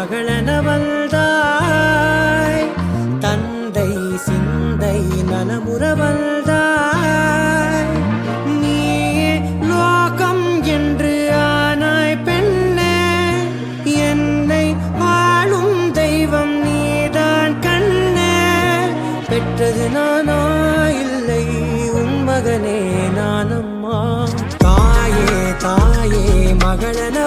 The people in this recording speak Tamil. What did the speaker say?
மகளென வந்தாய், தந்தை சிந்தை நலமுற வந்தாய். நீயே லோகம் என்று ஆனாய் பெண்ணே, என்னை வாழும் தெய்வம் நீதான் கண்ணே. பெற்றது நானா இல்லை உன் மகனே நானம்மா. தாயே தாயே மகளென